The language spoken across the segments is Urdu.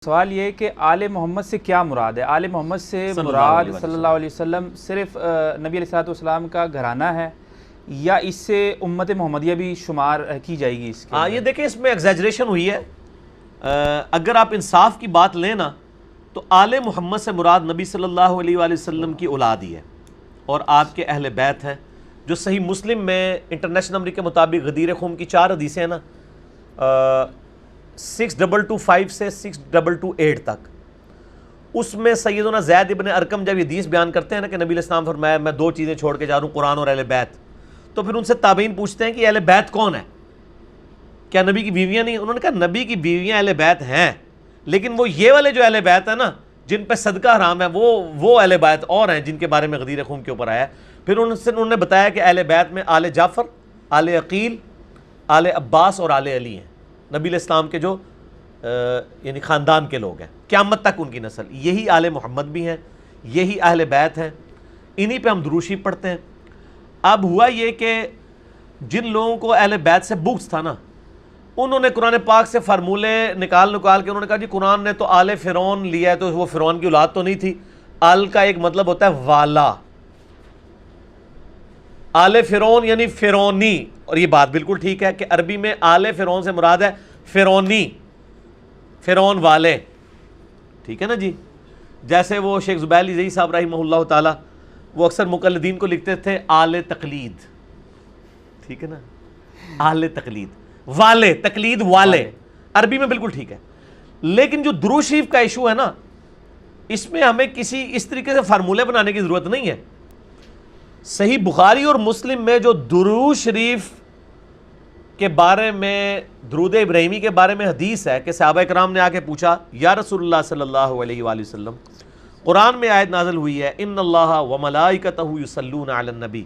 سوال یہ ہے کہ آل محمد سے کیا مراد ہے؟ آل محمد سے مراد صلی اللہ علیہ وسلم صرف نبی علیہ السلام کا گھرانہ ہے یا اس سے امت محمدیہ بھی شمار کی جائے گی؟ اس کے یہ دیکھیں اس میں ایگزیجریشن ہوئی ہے. اگر آپ انصاف کی بات لیں نا تو آل محمد سے مراد نبی صلی اللہ علیہ وآلہ وسلم کی اولاد ہی ہے اور آپ کے اہل بیت ہیں. جو صحیح مسلم میں انٹرنیشنل نمبر کے مطابق غدیر خم کی 4 حدیثیں ہیں نا 6225 سے 6228 تک، اس میں سیدنا زید ابن ارقم جب یہ حدیث بیان کرتے ہیں نا کہ نبی علیہ السلام فرمایا میں 2 چیزیں چھوڑ کے جا رہا ہوں، قرآن اور اہل بیت، تو پھر ان سے تابعین پوچھتے ہیں کہ اہل بیت کون ہے؟ کیا نبی کی بیویاں نہیں؟ انہوں نے کہا نبی کی بیویاں اہل بیت ہیں، لیکن وہ یہ والے جو اہل بیت ہیں نا جن پہ صدقہ حرام ہے وہ اہل بیت اور ہیں جن کے بارے میں غدیر خم کے اوپر آیا ہے. پھر انہوں نے بتایا کہ اہل بیت میں آل جعفر، آل عقیل، آل عباس اور آل علی ہیں، نبی علیہ السلام کے جو یعنی خاندان کے لوگ ہیں، قیامت تک ان کی نسل. یہی آل محمد بھی ہیں، یہی اہل بیت ہیں، انہی پہ ہم درود شریف پڑھتے ہیں. اب ہوا یہ کہ جن لوگوں کو اہل بیت سے بغض تھا نا، انہوں نے قرآن پاک سے فارمولے نکال کے انہوں نے کہا جی قرآن نے تو آل فرعون لیا ہے تو وہ فرعون کی اولاد تو نہیں تھی. آل کا ایک مطلب ہوتا ہے والا، آل فرعون یعنی فرعونی، اور یہ بات بالکل ٹھیک ہے کہ عربی میں آل فرعون سے مراد ہے فرعونی، فرعون والے، ٹھیک ہے نا جی. جیسے وہ شیخ زبیر علی زئی صاحب رحمہ اللہ تعالی وہ اکثر مقلدین کو لکھتے تھے آل تقلید، ٹھیک ہے نا، آل تقلید والے، تقلید والے، عربی میں بالکل ٹھیک ہے. لیکن جو درود شریف کا ایشو ہے نا، اس میں ہمیں کسی اس طریقے سے فارمولے بنانے کی ضرورت نہیں ہے. صحیح بخاری اور مسلم میں جو درود شریف کے بارے میں، درود ابراہیمی کے بارے میں حدیث ہے کہ صحابہ کرام نے آ کے پوچھا یا رسول اللہ صلی اللہ علیہ وآلہ وسلم، قرآن میں آیت نازل ہوئی ہے ان اللہ وملائکتہ یصلون علی النبی،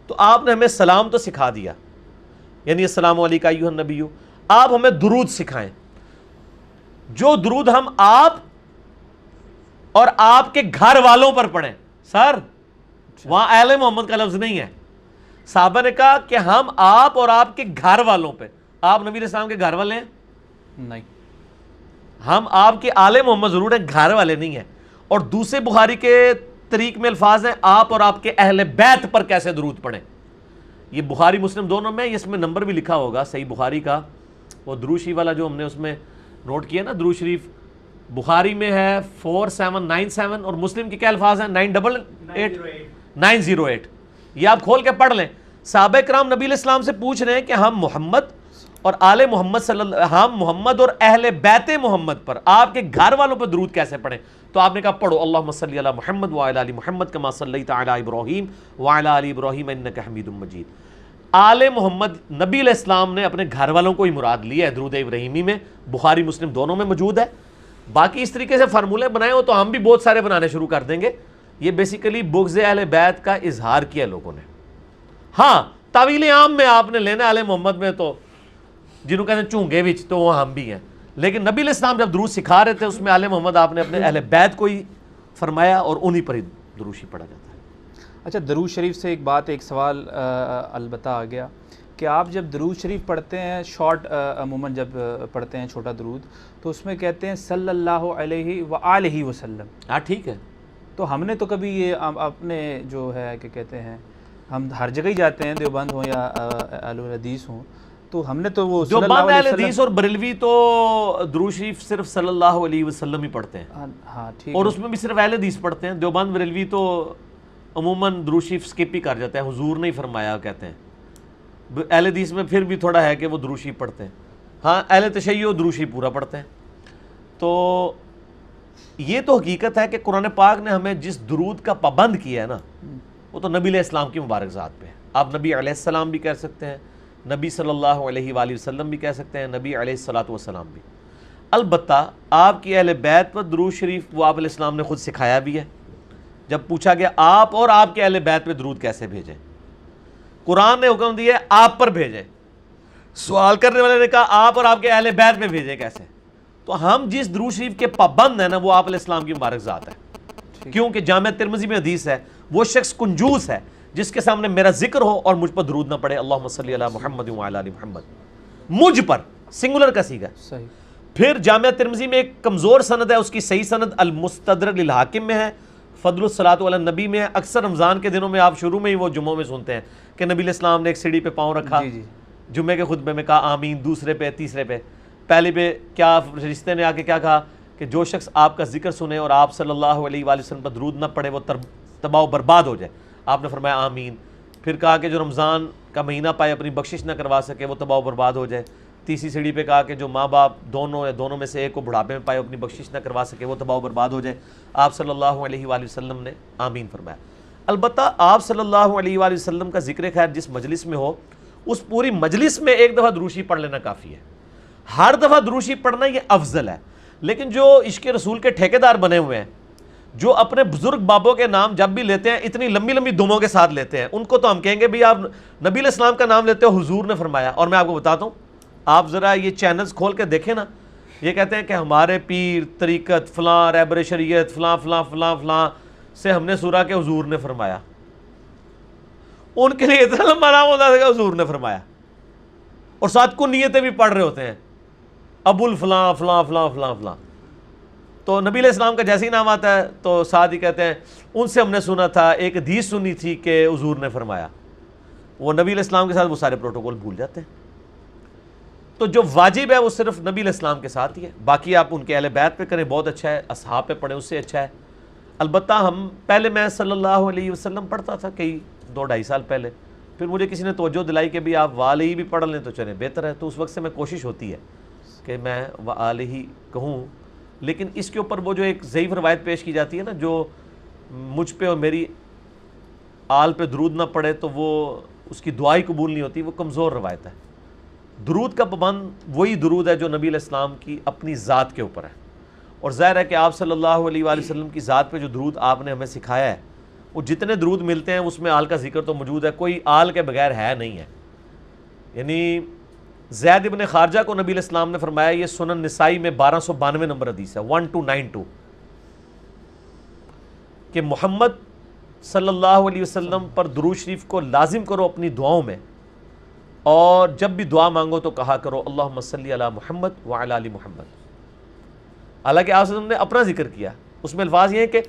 تو آپ نے ہمیں سلام تو سکھا دیا، یعنی السلام علیکم ایھا النبی، آپ ہمیں درود سکھائیں. جو درود ہم آپ اور آپ کے گھر والوں پر پڑھیں. سر وہاں اہل محمد کا لفظ نہیں ہے. صحابہ نے کہا کہ ہم آپ اور آپ کے گھر والوں پہ، آپ نبی علیہ السلام کے گھر والے ہیں؟ نہیں. ہم آپ کے آل محمد ضرور ہیں، گھر والے نہیں ہیں. اور دوسرے بخاری کے طریق میں الفاظ ہیں آپ اور آپ کے اہل بیت پر کیسے درود پڑھیں. یہ بخاری مسلم دونوں میں، اس میں نمبر بھی لکھا ہوگا صحیح بخاری کا، وہ درود شریف والا جو ہم نے اس میں نوٹ کیا نا، درود شریف بخاری میں ہے 4797 اور مسلم کے کیا الفاظ ہیں 908. یہ آپ کھول کے پڑھ لیں. صحابہ کرام نبی علیہ السلام سے پوچھ رہے ہیں کہ ہم محمد اور آل محمد ہم محمد اور اہل بیت محمد پر، آپ کے گھر والوں پر درود کیسے پڑھیں. تو آپ نے کہا پڑھو اللہم صلی علی محمد وعلی آل محمد کما صلیت علی ابراہیم وعلی آل ابراہیم انک حمید مجید. آل محمد نبی علیہ السلام نے اپنے گھر والوں کو ہی مراد لیا ہے درود ابراہیمی میں، بخاری مسلم دونوں میں موجود ہے. باقی اس طریقے سے فارمولے بنائے ہو تو ہم بھی بہت سارے بنانے شروع کر دیں گے. یہ بیسیکلی بغض اہل بیت کا اظہار کیا لوگوں نے. ہاں تعویل عام میں آپ نے لینا اہل محمد میں تو جنہوں کہتے ہیں چونگے وچ، تو وہ ہم بھی ہیں. لیکن نبی علیہ السلام جب درود سکھا رہے تھے اس میں آل محمد آپ نے اپنے اہل بیت کو ہی فرمایا اور انہی پر ہی درود شریف پڑھا جاتا ہے. اچھا درود شریف سے ایک سوال البتہ آ گیا کہ آپ جب درود شریف پڑھتے ہیں شارٹ، عموماً جب پڑھتے ہیں چھوٹا درود، تو اس میں کہتے ہیں صلی اللہ علیہ وآلہ وسلم. ہاں ٹھیک ہے. تو ہم نے تو کبھی یہ اپنے جو ہے کہ کہتے ہیں ہم ہر جگہ ہی جاتے ہیں، دیوبند ہوں یا اہل الحدیث ہوں، تو ہم نے تو وہ صلی اللہ دیوبند علیہ اہل وسلم حدیث اور بریلوی تو درود شریف صرف صلی اللہ علیہ وسلم ہی پڑھتے ہیں. ہاں ٹھیک. اور اس میں بھی صرف اہل حدیث پڑھتے ہیں. دیوبند بریلوی تو عموماً درود شریف سکپ ہی کر جاتے ہیں، حضور نہیں فرمایا کہتے ہیں. اہل حدیث میں پھر بھی تھوڑا ہے کہ وہ درود شریف پڑھتے ہیں. ہاں اہل تشیع درود شریف پورا پڑھتے ہیں. تو یہ تو حقیقت ہے کہ قرآن پاک نے ہمیں جس درود کا پابند کیا ہے نا، وہ تو نبی علیہ السلام کی مبارک ذات پہ ہے. آپ نبی علیہ السلام بھی کہہ سکتے ہیں، نبی صلی اللہ علیہ وآلہ وسلم بھی کہہ سکتے ہیں، نبی علیہ الصلوۃ والسلام بھی. البتہ آپ کی اہل بیت پر درود شریف وہ آپ علیہ السلام نے خود سکھایا بھی ہے. جب پوچھا گیا آپ اور آپ کے اہل بیت پہ درود کیسے بھیجیں، قرآن نے حکم دیا ہے آپ پر بھیجیں. سوال کرنے والے نے کہا آپ اور آپ کے اہل بیت پہ بھیجیں کیسے. تو ہم جس درود شریف کے پابند ہیں نا وہ آپ علیہ السلام کی مبارک ذات ہے. کیونکہ جامع ترمذی میں حدیث ہے وہ شخص کنجوس ہے جس کے سامنے میرا ذکر ہو اور مجھ پر درود نہ پڑے. اللہم صلی علی محمد وعلی آل محمد، مجھ پر سنگولر کا صیغہ. صحیح. پھر جامعہ ترمذی میں ایک کمزور سند ہے، اس کی صحیح سند المستدرک للحاکم میں ہے، فضل الصلاۃ علی النبی میں ہے۔ اکثر رمضان کے دنوں میں آپ شروع میں ہی وہ جمعوں میں سنتے ہیں کہ نبی علیہ السلام نے ایک سیڑھی پہ پاؤں رکھا، جمعے کے خطبے میں کہا آمین، دوسرے پہ، تیسرے پہ، پہلے پہ کیا فرشتے نے آ کے کیا کہا کہ جو شخص آپ کا ذکر سنے اور آپ صلی اللہ علیہ وآلہ وسلم پر درود نہ پڑھے وہ تباہ و برباد ہو جائے، آپ نے فرمایا آمین۔ پھر کہا کہ جو رمضان کا مہینہ پائے اپنی بخشش نہ کروا سکے وہ تباہ و برباد ہو جائے۔ تیسری سیڑھی پہ کہا کہ جو ماں باپ دونوں یا دونوں میں سے ایک کو بڑھاپے میں پائے اپنی بخشش نہ کروا سکے وہ تباہ و برباد ہو جائے۔ آپ صلی اللہ علیہ وآلہ وسلم نے آمین فرمایا۔ البتہ آپ صلی اللہ علیہ وآلہ وسلم کا ذکر خیر جس مجلس میں ہو اس پوری مجلس میں ایک دفعہ دروشی پڑھ لینا کافی ہے، ہر دفعہ دروشی پڑھنا یہ افضل ہے۔ لیکن جو عشق رسول کے ٹھیکیدار بنے ہوئے ہیں، جو اپنے بزرگ بابوں کے نام جب بھی لیتے ہیں اتنی لمبی لمبی دموں کے ساتھ لیتے ہیں، ان کو تو ہم کہیں گے بھی آپ نبی علیہ السلام کا نام لیتے ہو، حضور نے فرمایا۔ اور میں آپ کو بتاتا ہوں، آپ ذرا یہ چینلز کھول کے دیکھیں نا، یہ کہتے ہیں کہ ہمارے پیر طریقت فلاں رہبر شریعت فلاں فلاں فلاں فلاں سے ہم نے سنا کہ حضور نے فرمایا، ان کے لیے اتنا لمبا نام ہوتا ہے کہ حضور نے فرمایا، اور ساتھ کو نیتیں بھی پڑھ رہے ہوتے ہیں، ابو الفلاں فلاں فلاں فلاں فلاں۔ تو نبی علیہ السلام کا جیسے ہی نام آتا ہے تو ساتھ ہی کہتے ہیں ان سے ہم نے سنا تھا، ایک حدیث سنی تھی کہ حضور نے فرمایا۔ وہ نبی علیہ السلام کے ساتھ وہ سارے پروٹوکول بھول جاتے ہیں۔ تو جو واجب ہے وہ صرف نبی علیہ السلام کے ساتھ ہی ہے، باقی آپ ان کے اہل بیت پہ کریں بہت اچھا ہے، اصحاب پہ پڑھیں اس سے اچھا ہے۔ البتہ ہم پہلے میں صلی اللہ علیہ وسلم پڑھتا تھا کئی 2-2.5 سال پہلے، پھر مجھے کسی نے توجہ دلائی کہ بھی آپ وآلہ بھی پڑھ لیں تو چلیں بہتر ہے، تو اس وقت سے میں کوشش ہوتی ہے کہ میں وآلہ کہوں۔ لیکن اس کے اوپر وہ جو ایک ضعیف روایت پیش کی جاتی ہے نا، جو مجھ پہ اور میری آل پہ درود نہ پڑے تو وہ اس کی دعائی قبول نہیں ہوتی، وہ کمزور روایت ہے۔ درود کا پابند وہی درود ہے جو نبی علیہ السلام کی اپنی ذات کے اوپر ہے، اور ظاہر ہے کہ آپ صلی اللہ علیہ وآلہ وسلم کی ذات پہ جو درود آپ نے ہمیں سکھایا ہے، وہ جتنے درود ملتے ہیں اس میں آل کا ذکر تو موجود ہے، کوئی آل کے بغیر ہے نہیں ہے۔ یعنی زید ابن خارجہ کو نبی علیہ السلام نے فرمایا، یہ سنن نسائی میں 1292 نمبر حدیث ہے 1292، کہ محمد صلی اللہ علیہ وسلم پر درود شریف کو لازم کرو اپنی دعاؤں میں، اور جب بھی دعا مانگو تو کہا کرو اللہم صلی علی محمد وعلی آل محمد۔ حالانکہ آپ صلی اللہ علیہ وسلم نے اپنا ذکر کیا، اس میں الفاظ یہ ہیں کہ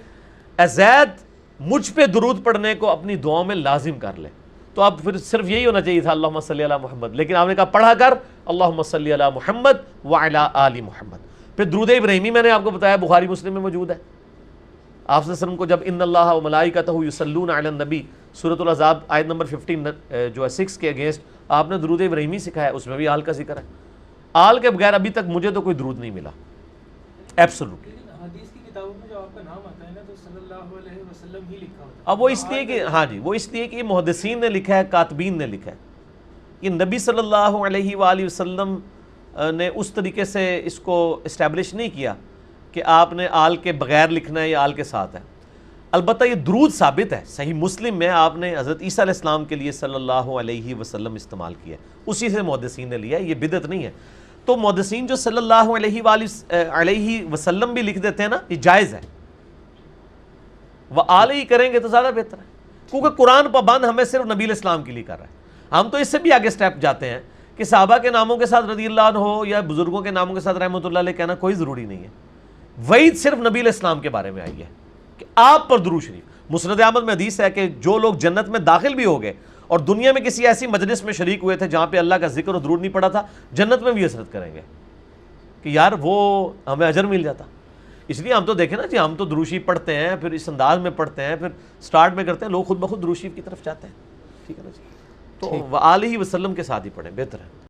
اے زید مجھ پہ درود پڑھنے کو اپنی دعاؤں میں لازم کر لے، تو اب پھر صرف یہی ہونا چاہیے تھا اللہم صلی علی محمد، لیکن آپ نے کہا پڑھا کر اللہم صلی علی محمد وعلی آل محمد۔ پھر درود ابراہیمی میں نے آپ کو بتایا بخاری مسلم میں موجود ہے، آپ صلی اللہ علیہ وسلم کو جب ان اللہ وملائکتہ یصلون علی النبی سورۃ الاحزاب آیت نمبر 15 جو ہے 6 کے اگینسٹ آپ نے درود ابراہیمی سکھایا، اس میں بھی آل کا ذکر ہے۔ آل کے بغیر ابھی تک مجھے تو کوئی درود نہیں ملا ایبسولوٹلی۔ حدیث کی کتابوں میں جو آپ کا نام آتا ہے نا تو صلی اللہ علیہ وسلم ہی لکھا ہوتا ہے۔ اب وہ اس لیے کہ ہاں جی، وہ اس لیے کہ محدثین نے لکھا ہے، کاتبین نے لکھا ہے، یہ نبی صلی اللہ علیہ وآلہ وسلم نے اس طریقے سے اس کو اسٹیبلش نہیں کیا کہ آپ نے آل کے بغیر لکھنا ہے یا آل کے ساتھ ہے۔ البتہ یہ درود ثابت ہے، صحیح مسلم میں آپ نے حضرت عیسیٰ علیہ السلام کے لیے صلی اللہ علیہ وسلم استعمال کیا ہے، اسی سے محدثین نے لیا ہے، یہ بدعت نہیں ہے۔ تو محدثین جو صلی اللہ علیہ وآلہ علیہ وسلم بھی لکھ دیتے ہیں نا، یہ جائز ہے، وہ آل ہی کریں گے تو زیادہ بہتر ہے، کیونکہ قرآن پابند ہمیں صرف نبی علیہ السلام کے لیے کر رہا ہے۔ ہم تو اس سے بھی آگے سٹیپ جاتے ہیں کہ صحابہ کے ناموں کے ساتھ رضی اللہ عنہ ہو یا بزرگوں کے ناموں کے ساتھ رحمۃ اللہ علیہ کہنا کوئی ضروری نہیں ہے، وعید صرف نبی علیہ السلام کے بارے میں آئی ہے کہ آپ پر درود شریف۔ مسند احمد میں حدیث ہے کہ جو لوگ جنت میں داخل بھی ہو گئے اور دنیا میں کسی ایسی مجلس میں شریک ہوئے تھے جہاں پہ اللہ کا ذکر اور درود نہیں پڑا تھا، جنت میں بھی حسرت کریں گے کہ یار وہ ہمیں اجر مل جاتا۔ اس لیے ہم تو دیکھیں نا جی، ہم تو درود شریف پڑھتے ہیں، پھر اس انداز میں پڑھتے ہیں، پھر سٹارٹ میں کرتے ہیں، لوگ خود بخود درود شریف کی طرف جاتے ہیں، ٹھیک ہے نا جی۔ تو وآلہ وسلم کے ساتھ ہی پڑھیں، بہتر ہے۔